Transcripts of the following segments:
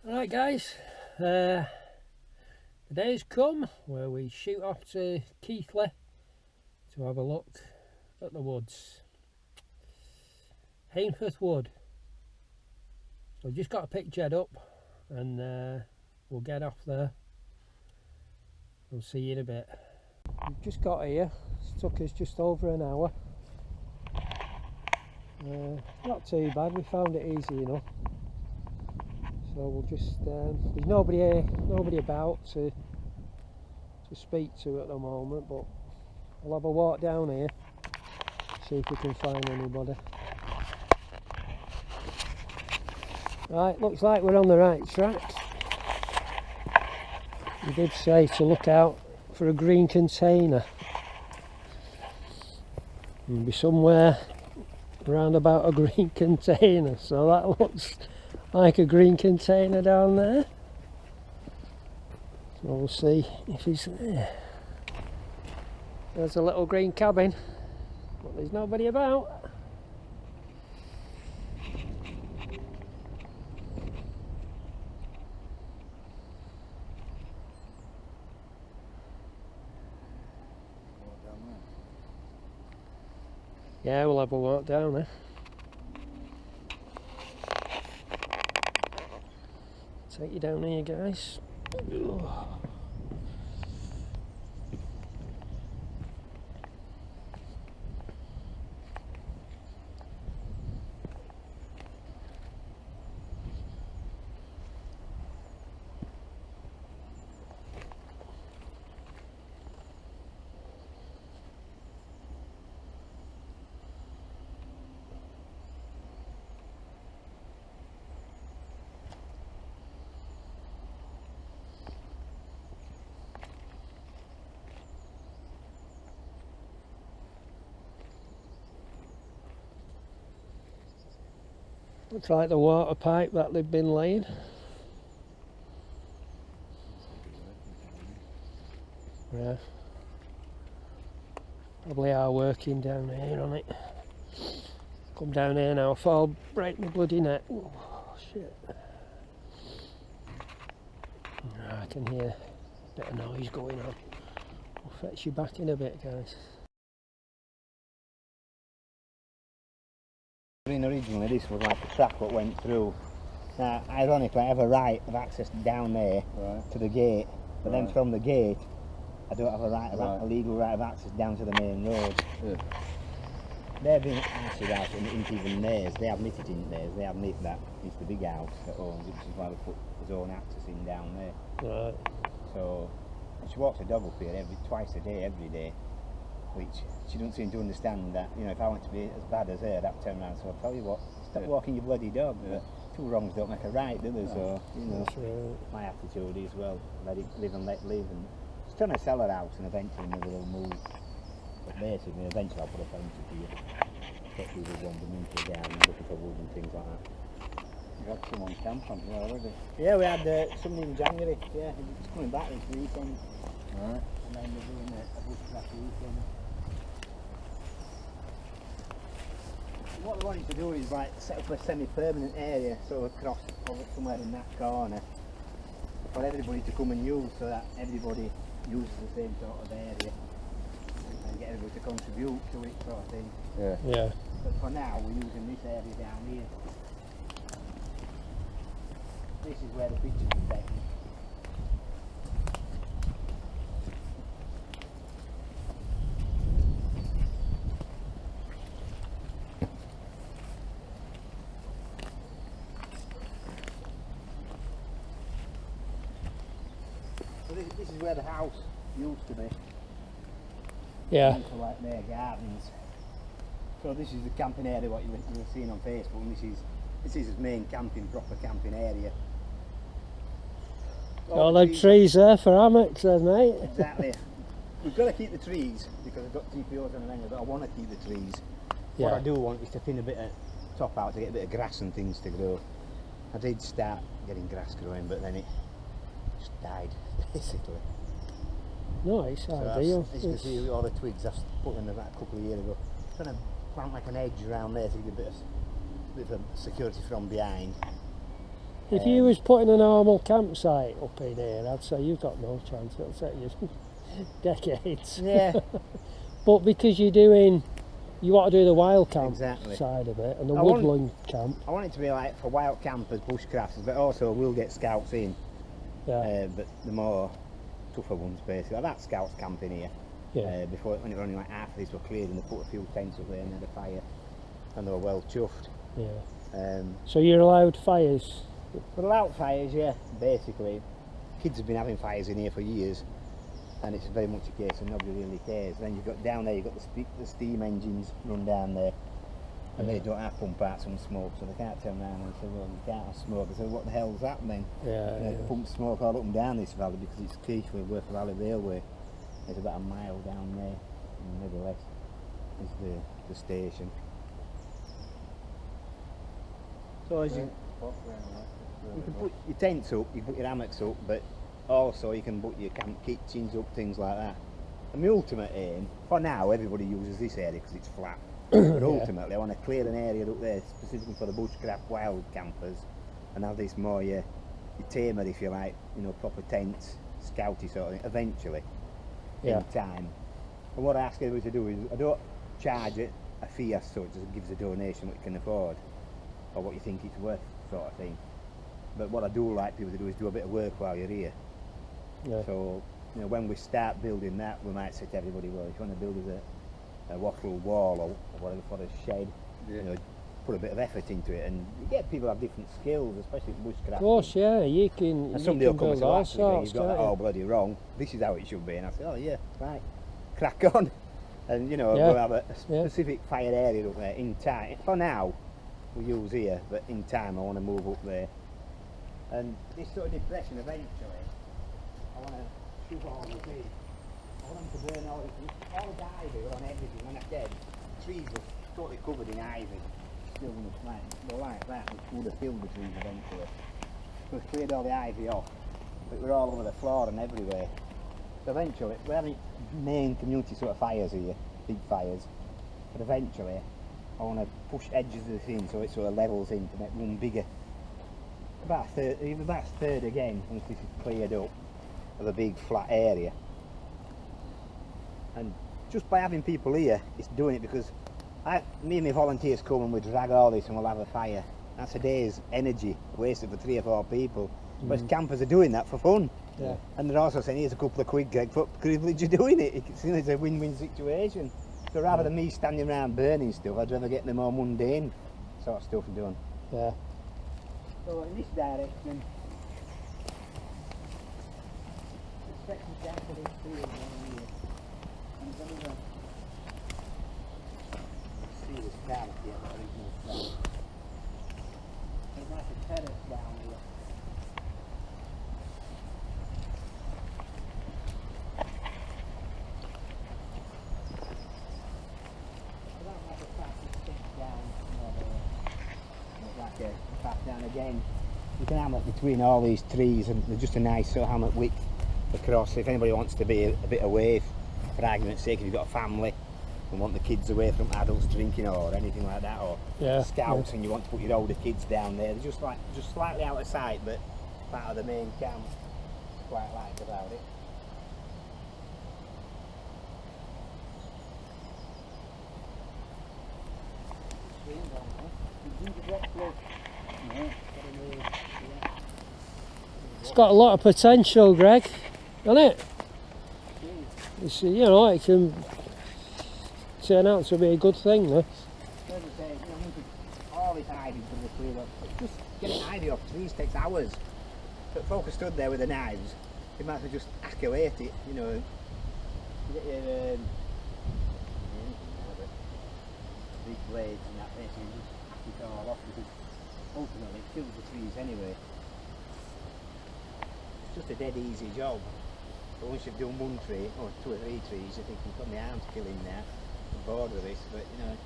Right guys, the day's come where we shoot off to Keighley to have a look at the woods. Hainworth Wood. So we've just got to pick Jed up and we'll get off there. We'll see you in a bit. We've just got here, it's took us just over an hour. Not too bad, we found it easy enough. So we'll just, there's nobody about to speak to at the moment, but we'll have a walk down here, see if we can find anybody. Right, looks like we're on the right track. You did say to look out for a green container. It'll be somewhere around about a green container, so that looks like a green container down there. So we'll see if he's there. There's a little green cabin, but there's nobody about. Yeah, we'll have a walk down there. Take you down here, guys. Looks like the water pipe that they've been laying. Yeah. Probably are working down here on it. Come down here now, fall, break my bloody neck. Oh shit. I can hear a bit of noise going on. I'll fetch you back in a bit, guys. Originally this was like a track that went through. Now ironically I have a right of access down there to the gate, but then from the gate I don't have a legal right of access down to the main road. They've been actually out into even theirs, they have knitted in theirs, they have knit that, it's the big house that owns it, which is why they put his own access in down there. Right. So she walks her dog up here twice a day, every day. Which she doesn't seem to understand that, you know, if I want to be as bad as her, I'd have to turn around. So I'll tell you what, stop walking your bloody dog. But two wrongs don't make a right, do they? So, you know, my attitude is, well, let it live and let live. And she's trying to sell her house and eventually maybe they'll move. But basically, eventually I'll put a fence up here. Get people wandering into the garden, looking for wood and things like that. You had someone camp on here already? Yeah, we had somebody in January. Yeah, it's coming back this weekend. Right. And then we're doing a bushcraft weekend. What they wanted to do is like set up a semi-permanent area so across somewhere in that corner for everybody to come and use, so that everybody uses the same sort of area and get everybody to contribute to it, sort of thing. Yeah. Yeah. But for now we're using this area down here. This is where the pictures are taken. So this is where the house used to be. Yeah. For like their gardens. So this is the camping area what you were seeing on Facebook, and this is his main camping, proper camping area. All the trees there for hammocks then, mate. Exactly. We've got to keep the trees because I've got TPOs on the end, but I want to keep the trees. Yeah. What I do want is to thin a bit of top out to get a bit of grass and things to grow. I did start getting grass growing, but then it just died, basically. Nice, So ideal. as you can see, all the twigs I've put in about a couple of years ago. Trying to plant like an edge around there to give a bit of security from behind. If you was putting a normal campsite up in here, I'd say you've got no chance. It'll take you decades. Yeah. But because you want to do the wild camp Exactly. side of it and the I woodland camp. I want it to be like for wild campers, bushcrafters, but also we'll get scouts in. Yeah. But the more tougher ones basically. I've had scouts camping here. Yeah. Before, when it were only like half of these were cleared, and they put a few tents up there and they had a fire, and they were well chuffed. Yeah. So you're allowed fires? But allowed fires, yeah, basically. Kids have been having fires in here for years, and it's very much a case of nobody really cares. Then you've got down there, you've got the steam engines run down there, and they don't have pump out some smoke, so they can't turn around and say, well, you can't have smoke. They say, what the hell's that then? Yeah. They pump smoke all up and down this valley because it's Keighley Yorkshire Railway. It's about a mile down there, and maybe less, is the station. So as you can put your tents up, you can put your hammocks up, but also you can put your camp kitchens up, things like that. And my ultimate aim, for now everybody uses this area because it's flat, but ultimately I want to clear an area up there specifically for the bushcraft wild campers and have this more your tamer, if you like, you know, proper tents, scouty sort of thing, eventually, in time. And what I ask everybody to do is, I don't charge it a fee as such, just gives a donation what you can afford, or what you think it's worth, sort of thing. But what I do like people to do is do a bit of work while you're here. Yeah. So, you know, when we start building that, we might say to everybody, well, if you want to build us a wattle wall or whatever for a shed, you know, put a bit of effort into it, and you get people have different skills, especially in bushcraft. Of course, yeah, you can. And somebody will come and say, all actually, sorts, you've got that all bloody wrong. This is how it should be. And I say, oh yeah, right, crack on. And you know, we'll have a specific fire area up there in time. For now, we use here, but in time I want to move up there. And this sort of depression, eventually, I want to shove all the trees. I want them to burn all the ivy were on everything. When I said, trees were totally covered in ivy. Still would have, like that, we would have killed the trees eventually. So we cleared all the ivy off, but we're all over the floor and everywhere. So eventually, we're having main community sort of fires here, big fires, but eventually I want to push edges of this in so it sort of levels in to make room bigger. About a third again, once this is cleared up, of a big flat area. And just by having people here, it's doing it because me and my volunteers come and we drag all this and we'll have a fire. That's a day's energy wasted for 3 or 4 people. But campers are doing that for fun. Yeah. And they're also saying, here's a couple of quid, Greg, for privilege of doing it. It's a win-win situation. So rather than me standing around burning stuff, I'd rather get the more mundane sort of stuff done. Yeah. So in this direction, the section down to this field down here. And then we're going to see this carrot here, the original carrot. There's like a terrace down here. So that's like a path that sticks down, like a path down again. You can hammock between all these trees and they're just a nice sort of hammock width across. If anybody wants to be a bit away, for argument's sake, if you've got a family and want the kids away from adults drinking or anything like that, or scouts and you want to put your older kids down there, they're just slightly out of sight but part of the main camp. Quite like about it. It's got a lot of potential, Greg, hasn't it? It's, you know, it can turn out to be a good thing, huh? All this ivy from the clear up. Just getting ivy off trees takes hours. But folk are stood there with the knives, you might as well just excavate it, you know. You get your big blades and that, basically you just hack it all off because ultimately it kills the trees anyway. It's just a dead easy job. But once you've done one tree, or 2 or 3 trees, you think you've got my arms killing now. I'm bored with this, but you know,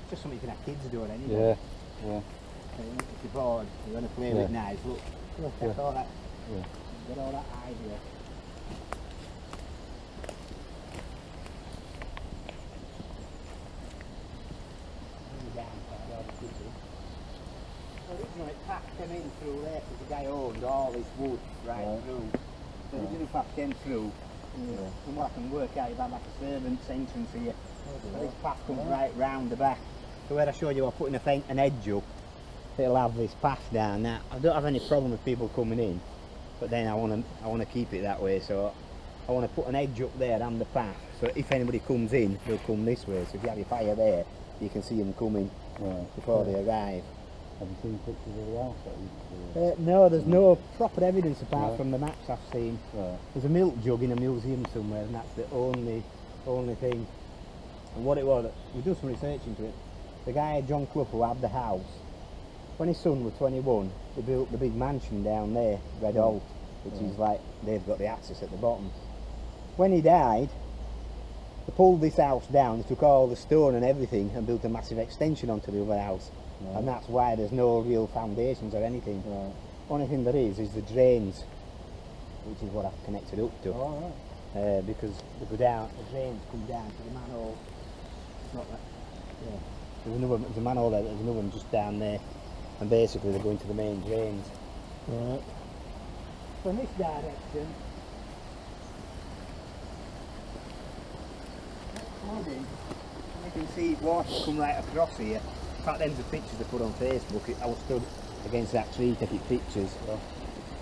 it's just something you can have kids doing anyway. Yeah. If you're bored, you want to play with knives, look, that's all that, get all that ivy off. the path came in through there because the guy owned all this wood right through. So the little path came through. From what I can work out, you've had like a servant's entrance here. So this path comes right round the back. So where I showed you, I'm putting an edge up. It'll have this path down. Now I don't have any problem with people coming in, but then I want to keep it that way. So I want to put an edge up there and the path. So if anybody comes in, they'll come this way. So if you have your fire there, you can see them coming before they arrive. Have you seen pictures of the house that you no, there's no proper evidence apart from the maps I've seen. Right. There's a milk jug in a museum somewhere, and that's the only thing. And what it was, we do some research into it. The guy, John Clough, who had the house, when his son was 21, they built the big mansion down there, Red Holt, which is like, they've got the access at the bottom. When he died, they pulled this house down, they took all the stone and everything and built a massive extension onto the other house. And that's why there's no real foundations or anything. Only thing there is the drains, which is what I've connected up to. Because they go down, the drains come down to the manhole. Not that, there's a manhole there, there's another one just down there, and basically they go into the main drains. From this direction, flooding, you can see water come right across here. In fact, them the pictures they put on Facebook. I was stood against that tree taking pictures,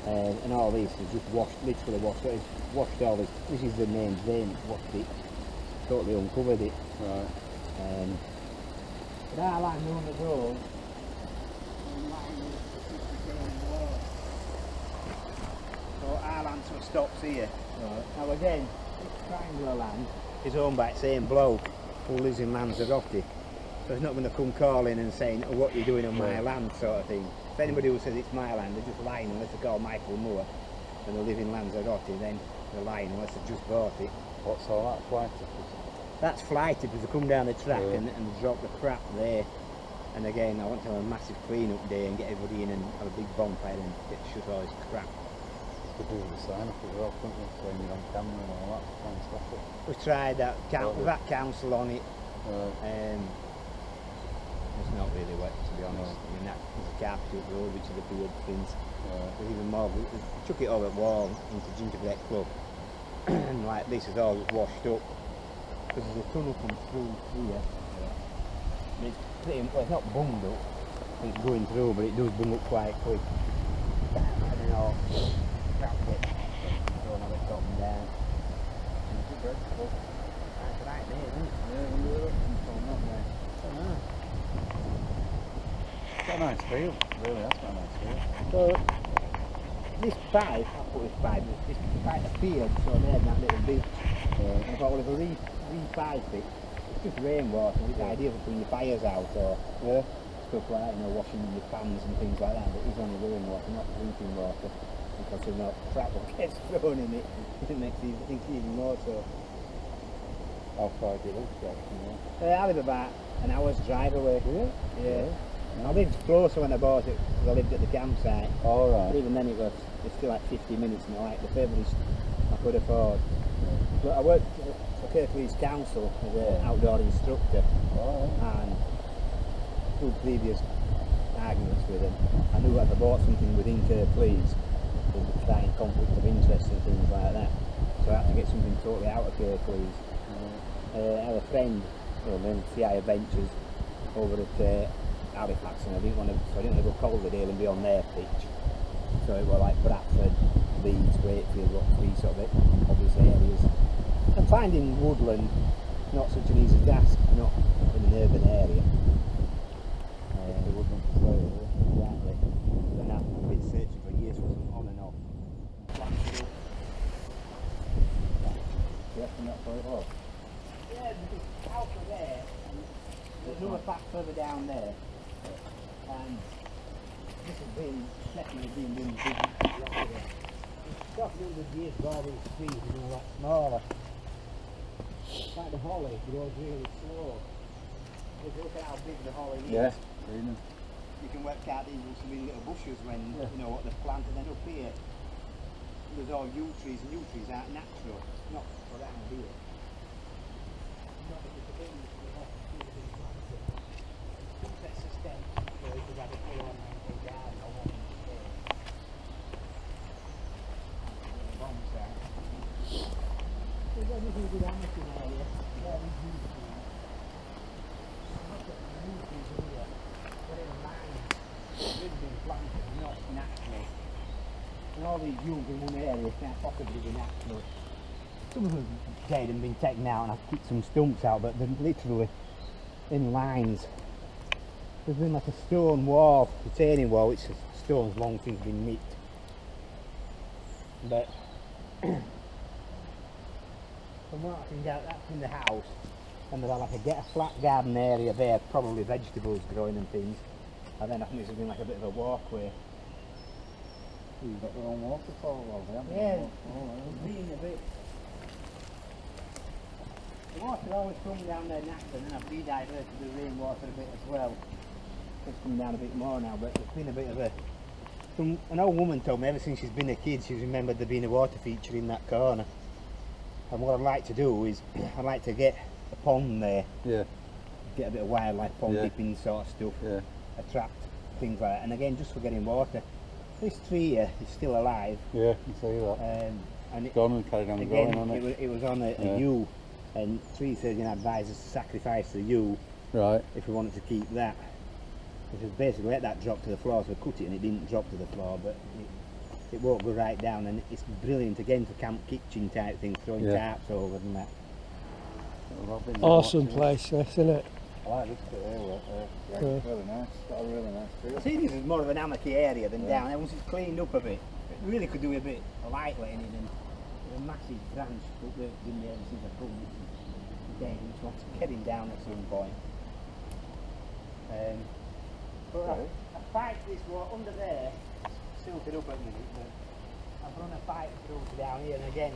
and all this is just washed, literally washed. It's washed all this. This is the main drain. It's washed it, totally uncovered it. But our line on the road, so our land sort of stops here. Now again, this triangular land is owned by the same bloke who lives in Lanzarote. So he's not going to come calling and saying, oh, what are you doing on my land, sort of thing. If anybody who says it's my land, they're just lying unless they call Michael Moore and they live in Lanzarote, then they're lying unless they've just bought it. What's all that fly tippers? That's fly tippers. They come down the track and drop the crap there. And again, I want to have a massive clean-up day and get everybody in and have a big bonfire and shut all this crap. Could do with the sign up as well, couldn't you? Saying you're on camera and all that, try and stop it. We've tried that, we've had council on it. It's not really wet, to be honest. I mean, that was a carpet road which has appeared since. But even more, we took it over at wall into Gingerbread Club, and like this is all washed up because there's a tunnel comes through here. And it's pretty, well, it's not bunged up, it's going through, but it does bung up quite quick. And then all crap gets thrown on it, up and down. It's right there, isn't it? Yeah, we're up and not there. It's got a nice feel, really, that's got a nice feel. So, this pipe, I put this pipe appeared, so they had that little beach. And I thought, well, if I re-pipe it, it's just rainwater, it's ideal for putting your fires out or stuff like that, you know, washing your pans and things like that, but it's only rainwater, not drinking water, because there's no crap that gets thrown in it, it makes things even more so. How far do you live from there? I live about an hour's drive away. Yeah. I lived closer when I bought it because I lived at the campsite. Alright. But even then it's still like 50 minutes and like the furthest I could afford. But I worked for Keighley Council as an outdoor instructor, and through previous arguments with them, I knew that if I bought something within Keighley's, it would try and conflict of interest and things like that. So I had to get something totally out of Keighley's. I have a friend, named CI Adventures, over at Halifax, and I didn't want to go Calderdale and be on their pitch. So it was like Bradford, Leeds, Wakefield, what three sort of obvious areas. And finding woodland not such an easy task, not in an urban area. The woodland to stay with. Exactly. And I've been searching for years for some on and off. You reckon that's what it was? Yeah, because out of there, there's another path further down there, and this has definitely been doing the big rock here. It's got 100 years ago, all these trees are doing a lot smaller. It's like the holly, it grows really slow. If you look at how big the holly is, you can work out these will be little bushes when you know what they've planted. Then up here, there's all yew trees, and yew trees aren't natural, not around here. ewes in one area can't possibly be natural. Some of them dead and been taken out, and I've kicked some stumps out, but they're literally in lines. There's been like a stone wall, retaining wall, which stone's long since been nicked. But from what I can get, that's in the house, and there's like a flat garden area there, probably vegetables growing and things. And then I think this has been like a bit of a walkway. You've got your own waterfall over there. Yeah, it's been a bit. The water always comes down there naturally, and then I've re-diverted the rainwater a bit as well. It's coming down a bit more now, but it's been a bit of a... An old woman told me ever since she's been a kid she's remembered there being a water feature in that corner. And what I'd like to do is, I'd like to get a pond there. Yeah. Get a bit of wildlife pond dipping sort of stuff. Yeah. Attract things like that. And again, just for getting water. This tree here is still alive. Yeah, I can see that. And it, gone and carried on again, growing on it. It was on a ewe. And tree surgeon advised us to sacrifice the ewe Right. if we wanted to keep that. Which was basically let that drop to the floor, so we cut it and it didn't drop to the floor, but it won't go right down, and it's brilliant again for camp kitchen type things, throwing tarps over and that. Awesome place, this, isn't it? I like this bit here, it's really nice. It's got a really nice feel. I see this is more of an hammocky area than down, and once it's cleaned up a bit, it really could do with a bit of light letting in, and there's a massive branch up there in there since I come again, which wants to get him down at some point. But I pipe this water under there, silted up at the minute, but I've run a pipe through to down here, and again,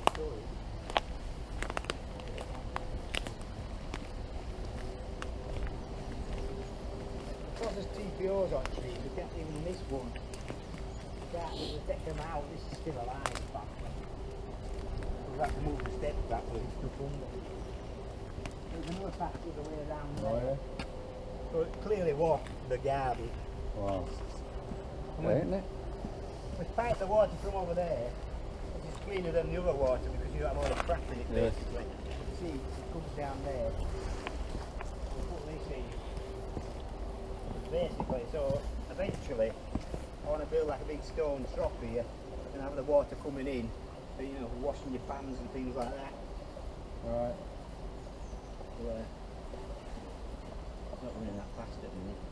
because there's TPOs on trees, we can't even miss one. We can't even take them out, this is still alive. We'll have to move the steps back with it stuff under. There's another path the other way around there. Oh, yeah. So it clearly was the garden. Wow. And Ain't it? we pipe the water from over there, which is cleaner than the other water because you don't have all the crap in it basically. See, it comes down there. We put this in. Basically, so eventually I want to build like a big stone trough here and have the water coming in, you know, for washing your pans and things like that. Right. So, not running that fast at the minute,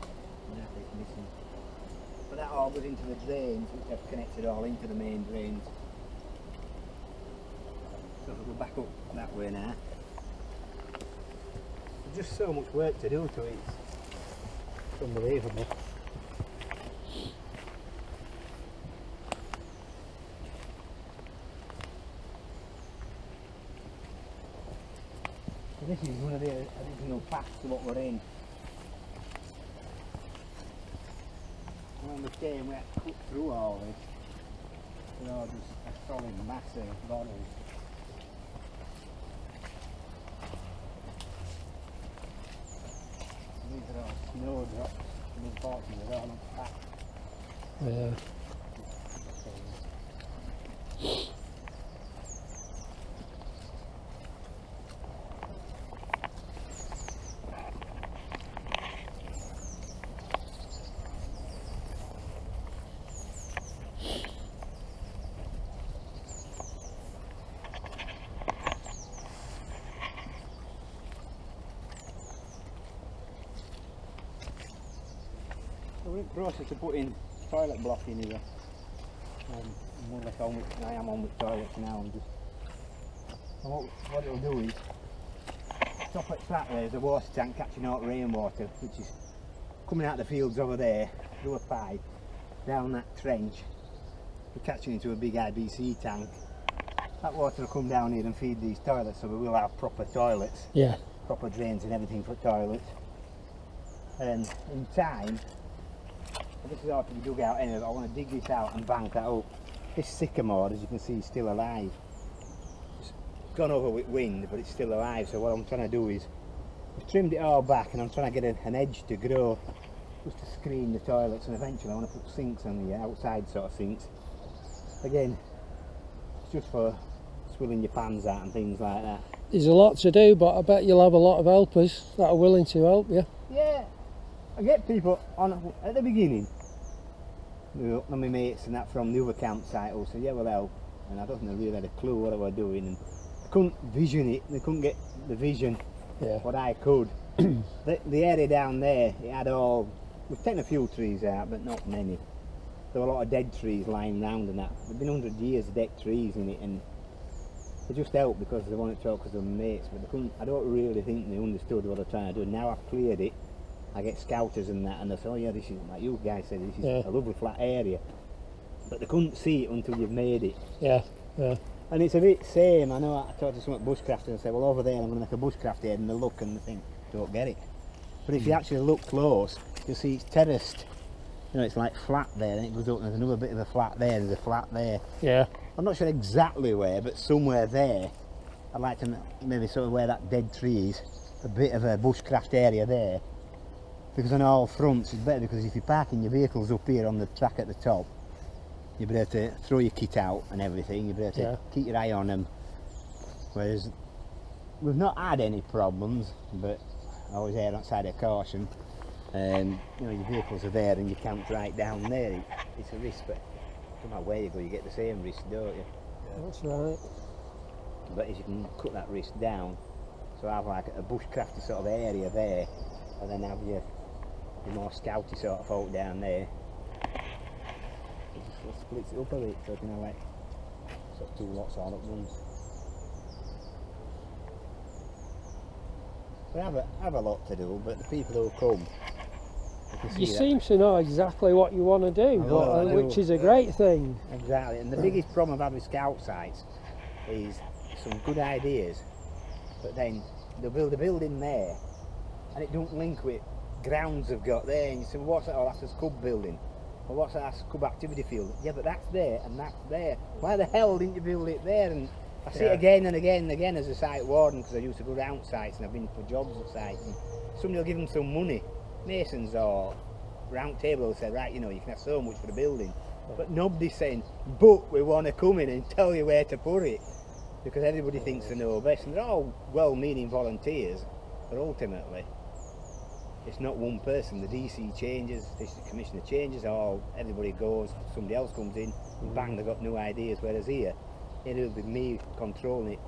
nothing's missing. But that all goes into the drains, which I've connected all into the main drains. So we'll go back up that way now. There's just so much work to do to it, it's unbelievable. So this is one of the original paths to what we're in. When we came, we had to cut through all this. You know, just a solid massive laurels. These are all snowdrops, and unfortunately they're all not packed. Yeah. We're in the process of putting toilet block in here. More or less on with, I am on with toilets now. I'm just. And what it'll do is, top at that there's a water tank catching out rainwater, which is coming out of the fields over there through a pipe down that trench. We're catching into a big IBC tank. That water will come down here and feed these toilets, so we will have proper toilets. Yeah. Proper drains and everything for toilets. And in time, this is all to be dug out anyway, I want to dig this out and bank that up. This sycamore, as you can see, is still alive. It's gone over with wind, but it's still alive, so what I'm trying to do is, I've trimmed it all back and I'm trying to get an edge to grow, just to screen the toilets, and eventually I want to put sinks on the outside sort of sinks. Again, it's just for swilling your pans out and things like that. There's a lot to do, but I bet you'll have a lot of helpers that are willing to help you. Yeah, I get people on at the beginning. my mates and that from the other campsite all said, yeah, well, help. And I don't think they really had a clue what I was doing, and I couldn't vision it. They couldn't get the vision what I could. the area down there, it had all. We've taken a few trees out, but not many. There were a lot of dead trees lying around and that. There'd been 100 years of dead trees in it, and they just helped because they wanted to talk to some mates, but they couldn't. I don't really think they understood what they're trying to do. Now I've cleared it, I get scouters and that, and they say, oh yeah, this is, like you guys said, this is a lovely flat area. But they couldn't see it until you've made it. Yeah. And it's a bit same. I know I talked to some bushcrafters and say, well, over there I'm going to make a bushcraft here, and they look and they think, don't get it. But if you actually look close, you'll see it's terraced. You know, it's like flat there, and it goes up, and there's another bit of a flat there, there's a flat there. Yeah. I'm not sure exactly where, but somewhere there. I'd like to maybe sort of where that dead tree is, a bit of a bushcraft area there. Because on all fronts it's better, because if you're parking your vehicles up here on the track at the top, you'll be able to throw your kit out and everything, you'll be able to keep your eye on them. Whereas we've not had any problems, but I always err on side of caution. You know, your vehicles are there and you camped right down there. It's a risk, but no matter where you go, you get the same risk, don't you? That's right. But if you can cut that risk down, so have like a bushcrafty sort of area there, and then have your more scouty sort of folk down there. It just splits it up a bit, so you can have like sort of two lots all at once. We have a lot to do, but the people who come, you seem to know exactly what you want to do, which is a great thing. Exactly, and the biggest problem I've had with scout sites is some good ideas, but then they'll build a building there and it don't link with grounds they've got there, and you say, well, what's that? Oh, that's a scub building. Well, what's that? That's a scub activity field. Yeah, but that's there and that's there. Why the hell didn't you build it there? And I see it again and again and again as a site warden, because I used to go around sites and I've been for jobs at sites, and somebody will give them some money, masons or round table will say, right, you know, you can have so much for the building, but nobody's saying, but we want to come in and tell you where to put it, because everybody thinks they know best, and they're all well-meaning volunteers, but ultimately it's not one person. The DC changes, the district commissioner changes, or everybody goes, somebody else comes in, and bang, they've got new ideas. Whereas here, it'll be me controlling it.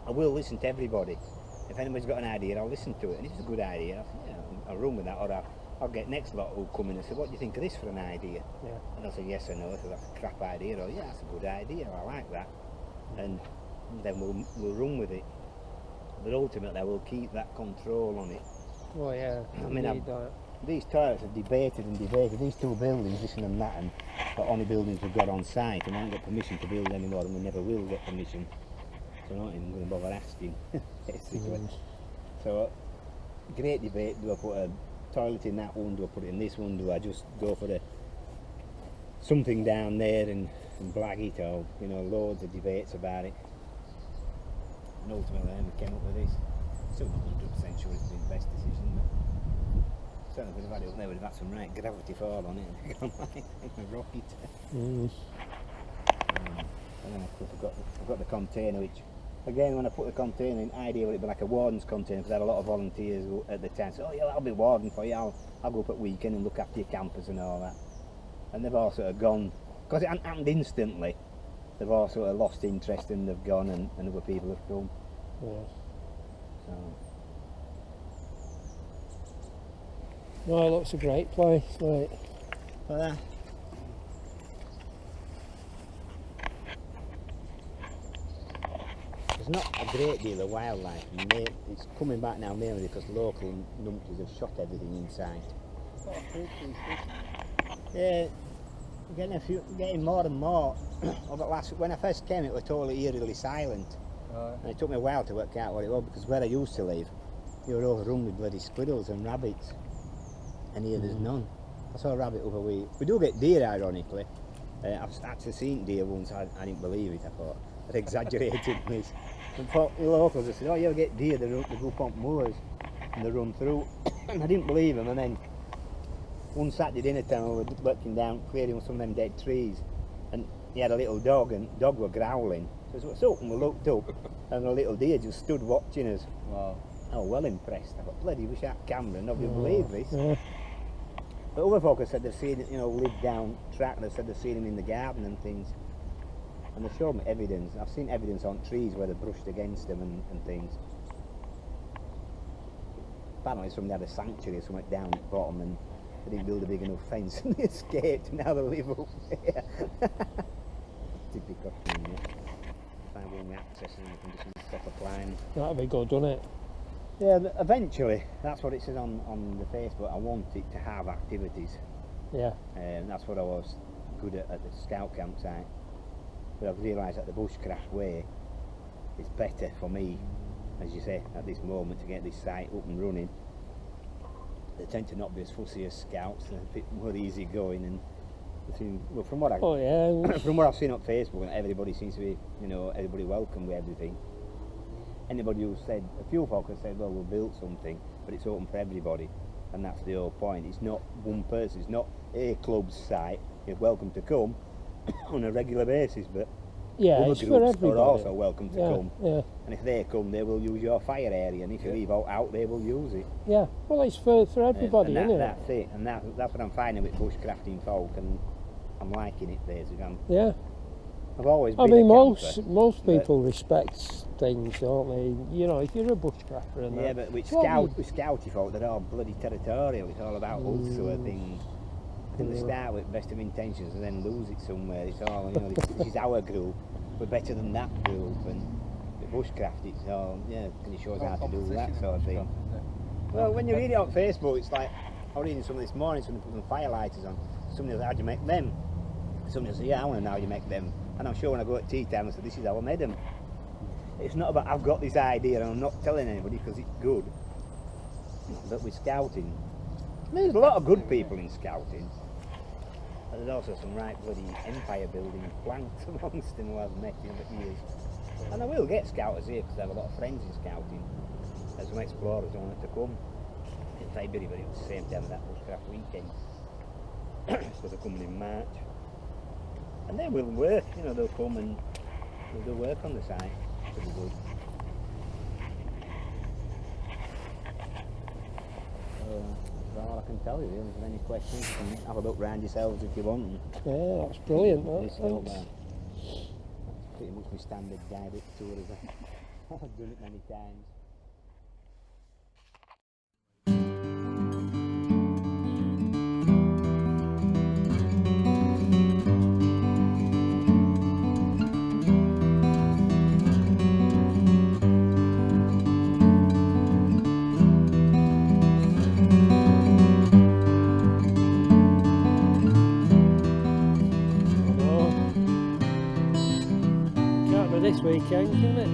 I will listen to everybody. If anybody's got an idea, I'll listen to it, and if it's a good idea, I'll run with that, or I'll get next lot who'll come in and say, what do you think of this for an idea? And I'll say yes or no, so that's a crap idea, or yeah, that's a good idea, I like that. And then we'll run with it. But ultimately, we'll keep that control on it. Oh yeah, I mean, these toilets are debated and debated. These two buildings, this and that, and the only buildings we've got on site, and I haven't got permission to build any more, and we never will get permission. So I'm not even going to bother asking, basically. So, great debate. Do I put a toilet in that one? Do I put it in this one? Do I just go for something down there and blag it? Or, you know, loads of debates about it. And ultimately, then we came up with this. Still not 100% sure it's been the best decision, but certainly if we'd have had it up there, we'd have had some right gravity fall on it and gone like a rocket. And then I've got the container, which again, when I put the container in, ideally it'd be like a warden's container, because I had a lot of volunteers at the time say, oh yeah, I'll be warden for you, I'll go up at weekend and look after your campers and all that. And they've all sort of gone, because it hadn't happened instantly, they've all sort of lost interest and they've gone, and other people have come. So. No, it looks a great place, like. There's not a great deal of wildlife. It's coming back now mainly because local numpties have shot everything in sight. Yeah, getting more and more. When I first came, it was totally eerily silent. And it took me a while to work out what it was, because where I used to live, you were overrun with bloody squirrels and rabbits, and here there's none. I saw a rabbit over we do get deer, ironically. I've actually seen deer once. I didn't believe it. I thought I'd exaggerated this. And the locals, I said, oh yeah, we get deer, they go up on moors and they run through. And I didn't believe them, and then one Saturday dinner time we were working down, clearing some of them dead trees, and he had a little dog, and the dog were growling. So I said, what's up? And we looked up, and a little deer just stood watching us. Wow. I was well impressed. I thought, bloody wish I had a camera, nobody would believe this. But other folk have said they've seen it, you know, live down track, and they've said they've seen him in the garden and things. And they showed me evidence. I've seen evidence on trees where they brushed against them and things. Apparently somebody had a sanctuary or something down at the bottom and they didn't build a big enough fence and they escaped and now they live up there. Typical thing, yeah. Find one with access and you can just use proper climb. That'd be good, wouldn't it? Yeah, eventually, that's what it says on the Facebook. I want it to have activities. Yeah. That's what I was good at the scout campsite. But I've realised that the bushcraft way is better for me, as you say, at this moment to get this site up and running. They tend to not be as fussy as scouts, they're a bit more easy going and well, from what from what I've seen on Facebook, everybody seems to be, you know, everybody welcome with everything. Anybody who said, a few folk have said, well, we'll build something, but it's open for everybody, and that's the whole point. It's not one person, it's not a club's site. You're welcome to come on a regular basis, but yeah, other it's for groups everybody. are also welcome to come. Yeah. And if they come, they will use your fire area, and if you leave out, they will use it. Yeah, well, it's for everybody, and isn't it? That's it, and that's what I'm finding with bushcrafting folk, and I'm liking it basically. I've always been I mean, a camper, most people respect things, don't they? You know, if you're a bushcrafter and yeah, that. but with scouty folk, they're all bloody territorial. It's all about us sort of thing. And they start with best of intentions and then lose it somewhere. It's all, you know, this is our group. We're better than that group. And with bushcraft, it's all, yeah, can you show us how to do that sort of thing? Well, when you read it on Facebook, it's like, I was reading something this morning, somebody put some firelighters on. Somebody was like, how'd you make them? Somebody said, yeah, I want to know how you make them. And I'm sure when I go at tea time, I said, this is how I made them. It's not about, I've got this idea and I'm not telling anybody because it's good. But with scouting, there's a lot of good people in scouting. But there's also some right bloody empire building planks amongst them who I've met in the years. And I will get scouters here because I have a lot of friends in scouting. There's some explorers who wanted to come. In February, but it was the same time as that bushcraft weekend. So they're coming in March. And they will work, you know, they'll come and they'll do work on the site. It'll be good. That's all I can tell you. If you have any questions, you can have a look round yourselves if you want. Yeah, that's brilliant. That's pretty much my standard guided tour. I've done it many times. This weekend, can it?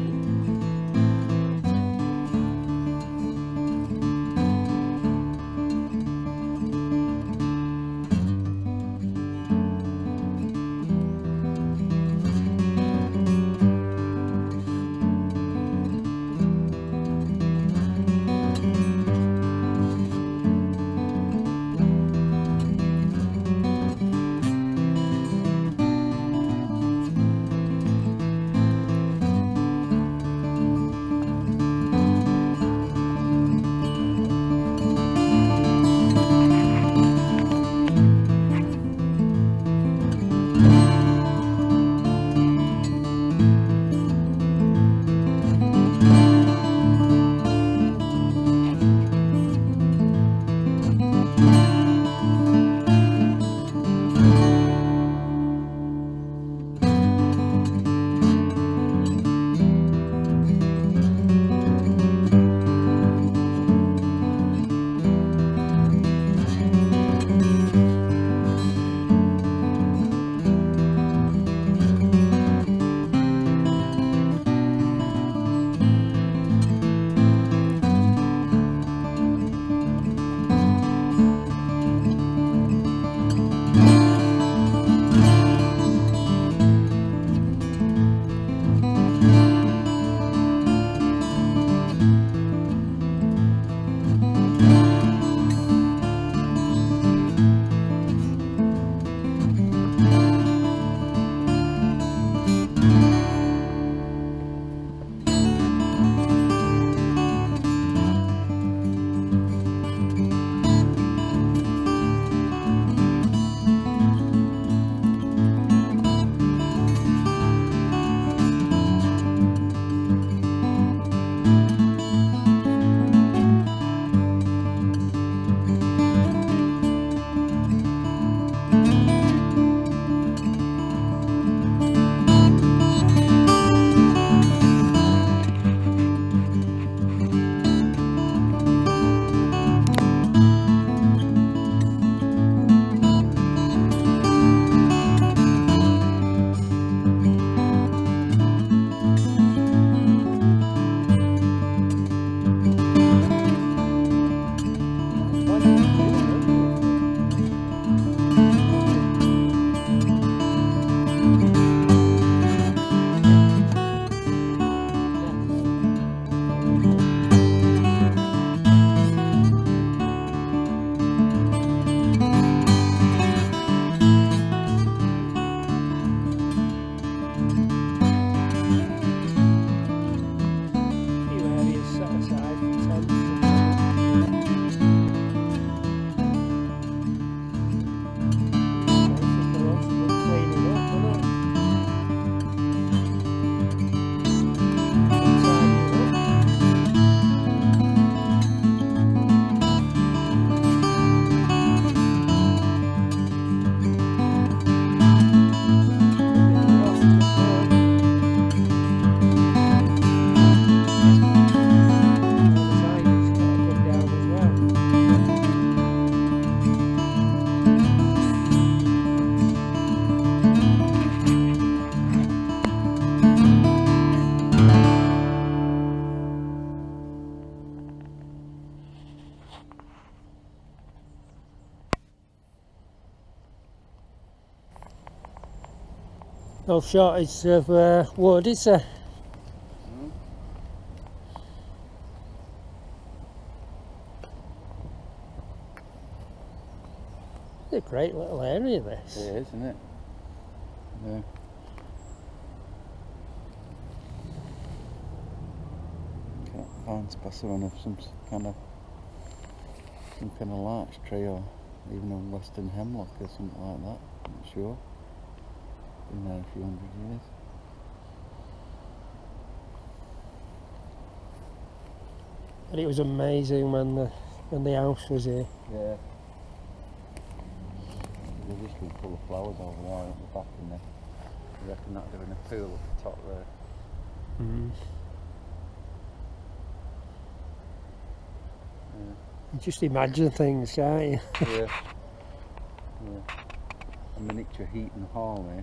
No shortage of wood, is there? It's a great little area, this. It is, isn't it? Yeah. Can't find specimen of some kind of larch tree, or even a western hemlock or something like that. I'm not sure. Been there a few hundred years. But it was amazing when the house was here. Yeah. There's just been full of flowers over there at the back, and I reckon that they're in a pool at the top there. Mm. Yeah. You just imagine things, can't you? Yeah. Yeah. A miniature Heaton hall, eh?